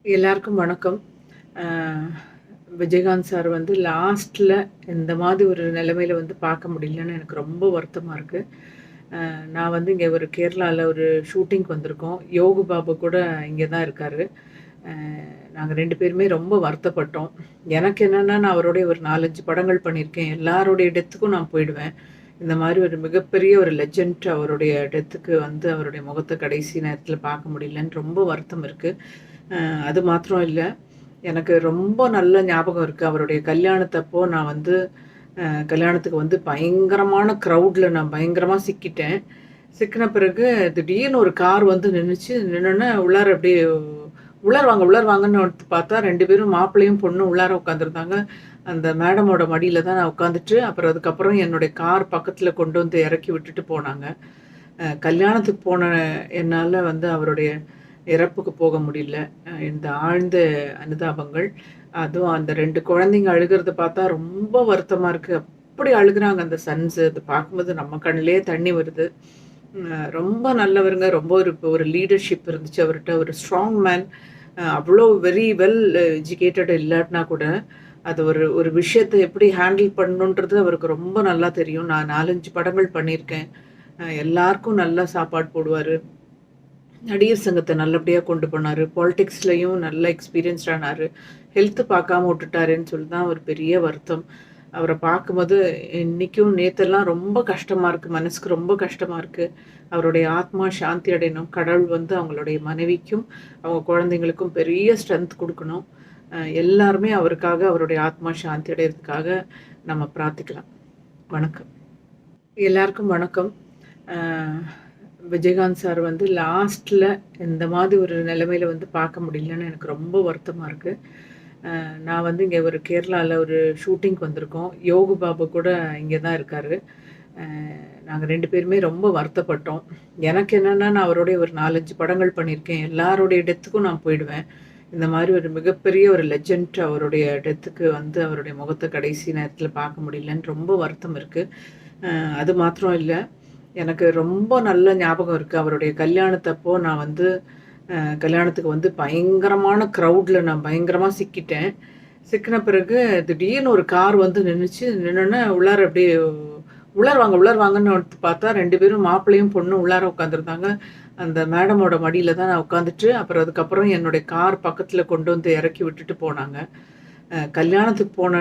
எல்லாருக்கும் வணக்கம். அ விஜயகாந்த் சார் வந்து லாஸ்ட்ல இந்த மாதிரி ஒரு நிலைமையில வந்து பார்க்க முடியலன்னு எனக்கு ரொம்ப வருத்தமா இருக்கு. நான் வந்து இங்க ஒரு கேரளால ஒரு ஷூட்டிங்க்கு வந்திருக்கோம். யோகு பாபு கூட இங்க தான் இருக்காரு. அ நாங்க 2 பேருமே ரொம்ப வருத்தப்பட்டோம். எனக்கு என்னன்னா, நான் அவருடைய ஒரு 4, 5 படங்கள் பண்ணியிருக்கேன். எல்லாருடைய டெத்துக்கும் நான் போயிடுவேன். இந்த மாரி ஒரு மிகப்பெரிய ஒரு லெஜண்ட் அவருடைய டெத்துக்கு வந்து அவருடைய முகத்த கடைசி நேரத்தில பார்க்க முடியலன்னு ரொம்ப வருத்தம் இருக்கு. அ அது மாத்திரம் இல்ல. எனக்கு ரொம்ப நல்ல ஞாபகம் இருக்கு. அவருடைய கல்யாணத்தப்போ நான் வந்து கல்யாணத்துக்கு வந்து பயங்கரமான க்ரவுட்ல நான் பயங்கரமா சிக்கிட்டேன். சிக்கின பிறகு திடீர்னு ஒரு கார் வந்து நின்னுச்சு. நின்னோனே உள்ளார அப்படியே உள்ளார வாங்கன்னு வந்து பார்த்தா 2 பேரும் மாப்பிள்ளையும், பொண்ணும் உள்ளார உட்காந்துருந்தாங்க. அந்த மேடமோட மடியில தான் நான் உட்காந்துட்டு, அப்புறம் அதுக்கப்புறம் என்னுடைய கார் பக்கத்துல கொண்டு வந்து இறக்கி விட்டுட்டு போனாங்க. கல்யாணத்துக்கு போன என்னால வந்து அவருடைய இறப்புக்கு போக முடியல. இந்த ஆழ்ந்த அனுதாபங்கள். அதுவும் அந்த 2 குழந்தைங்க அழுகுறத பார்த்தா ரொம்ப வருத்தமா இருக்கு. அப்படி அழுகுறாங்க அந்த சன்ஸ். அத பார்க்கும்போது நம்ம கண்ணிலேயே தண்ணி வருது. ரொம்ப நல்லவருங்க. ரொம்ப ஒரு லீடர்ஷிப் இருந்துச்சு அவர்ட்ட. ஒரு ஸ்ட்ராங் மேன். அவ்ளோ வெரி வெல் எஜுகேட்டட் இல்லாட்டினா கூட, அது ஒரு ஒரு விஷயத்த எப்படி ஹேண்டில் பண்ணணுன்றது அவருக்கு ரொம்ப நல்லா தெரியும். நான் 4, 5 படங்கள் பண்ணியிருக்கேன். எல்லாருக்கும் நல்லா சாப்பாடு போடுவாரு. நடிகர் சங்கத்த நல்லபடியா கொண்டு போனாரு. பாலிடிக்ஸ்லயும் நல்ல எக்ஸ்பீரியன்ஸ்ட் ஆனாரு. ஹெல்த் பார்க்காம விட்டுட்டாரேன்னு சொல்லி தான் ஒரு பெரிய வருத்தம். அவர பார்க்கும்போது இன்னைக்கும் நேத்தெல்லாம் ரொம்ப கஷ்டமா இருக்கு. மனசுக்கு ரொம்ப கஷ்டமா இருக்கு. அவருடைய ஆத்மா சாந்தி அடையணும். கடவுள் வந்து அவங்களுடைய மனைவிக்கும், அவங்க குழந்தைங்களுக்கும் பெரிய ஸ்ட்ரென்த் குடுக்கணும். எல்லாருமே அவருக்காக, அவருடைய ஆத்மா சாந்தி அடையறதுக்காக நம்ம பிரார்த்திக்கலாம். வணக்கம். எல்லாருக்கும் வணக்கம். அ விஜயகாந்த் சார் வந்து லாஸ்ட்ல இந்த மாதிரி ஒரு நிலைமையில வந்து பார்க்க முடியலன்னு எனக்கு ரொம்ப வருத்தமா இருக்கு. நான் வந்து இங்க ஒரு கேரளால ஒரு ஷூட்டிங்க்கு வந்திருக்கோம். யோகு பாபு கூட இங்க தான் இருக்காரு. அ நாங்க 2 பேருமே ரொம்ப வருத்தப்பட்டோம். எனக்கு என்னன்னா, நான் அவருடைய ஒரு 4, 5 படங்கள் பண்ணியிருக்கேன். எல்லாருடைய டெத்துக்கும் நான் போயிடுவேன். இந்த மாரி ஒரு மிகப்பெரிய ஒரு லெஜண்ட் அவருடைய டெத்துக்கு வந்து அவருடைய முகத்த கடைசி நேரத்தில பார்க்க முடியலன்னு ரொம்ப வருத்தம் இருக்கு. அ அது மாத்திரம் இல்ல. எனக்கு ரொம்ப நல்ல ஞாபகம் இருக்கு. அவருடைய கல்யாணத்தப்போ நான் வந்து கல்யாணத்துக்கு வந்து பயங்கரமான க்ரவுட்ல நான் பயங்கரமா சிக்கிட்டேன். சிக்கின பிறகு திடீர்னு ஒரு கார் வந்து நின்னுச்சு. நின்னோனே உள்ளார அப்படியே உள்ளார வாங்கன்னு வந்து பார்த்தா 2 பேரும் மாப்பிள்ளையும், பொண்ணும் உள்ளார உட்காந்துருந்தாங்க. அந்த மேடமோட மடியில தான் நான் உட்காந்துட்டு, அப்புறம் அதுக்கப்புறம் என்னுடைய கார் பக்கத்துல கொண்டு வந்து இறக்கி விட்டுட்டு போனாங்க. கல்யாணத்துக்கு போன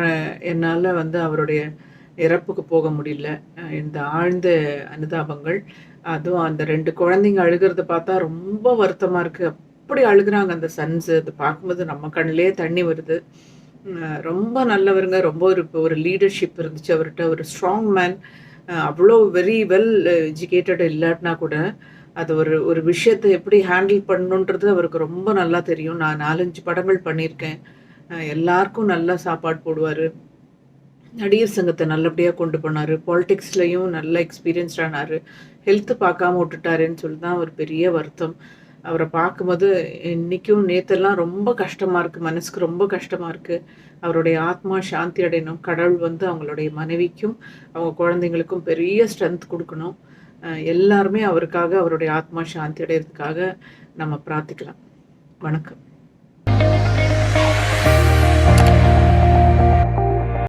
என்னால வந்து அவருடைய இறப்புக்கு போக முடியல. இந்த ஆழ்ந்த அனுதாபங்கள். அதுவும் அந்த 2 குழந்தைங்க அழுகுறத பார்த்தா ரொம்ப வருத்தமா இருக்கு. அப்படி அழுகுறாங்க அந்த சன்ஸ். அத பார்க்கும்போது நம்ம கண்ணிலேயே தண்ணி வருது. ரொம்ப நல்லவருங்க. ரொம்ப ஒரு லீடர்ஷிப் இருந்துச்சு அவர்ட்ட. ஒரு ஸ்ட்ராங் மேன். அவ்ளோ வெரி வெல் எஜுகேட்டட் இல்லாட்டினா கூட, அது ஒரு ஒரு விஷயத்த எப்படி ஹேண்டில் பண்ணணுன்றது அவருக்கு ரொம்ப நல்லா தெரியும். நான் 4, 5 படங்கள் பண்ணியிருக்கேன். எல்லாருக்கும் நல்லா சாப்பாடு போடுவாரு. நடிகர் சங்கத்த நல்லபடியா கொண்டு போனாரு. பாலிடிக்ஸ்லயும் நல்ல எக்ஸ்பீரியன்ஸ்ட் ஆனாரு. ஹெல்த் பார்க்காம விட்டுட்டாரேன்னு சொல்லி தான் ஒரு பெரிய வருத்தம். அவர பார்க்கும்போது இன்னைக்கும் நேத்தெல்லாம் ரொம்ப கஷ்டமா இருக்கு. மனசுக்கு ரொம்ப கஷ்டமா இருக்கு. அவருடைய ஆத்மா சாந்தி அடையணும். கடவுள் வந்து அவங்களுடைய மனைவிக்கும், அவங்க குழந்தைங்களுக்கும் பெரிய ஸ்ட்ரென்த் குடுக்கணும். எல்லாருமே அவருக்காக, அவருடைய ஆத்மா சாந்தி அடையறதுக்காக நம்ம பிரார்த்திக்கலாம். வணக்கம்.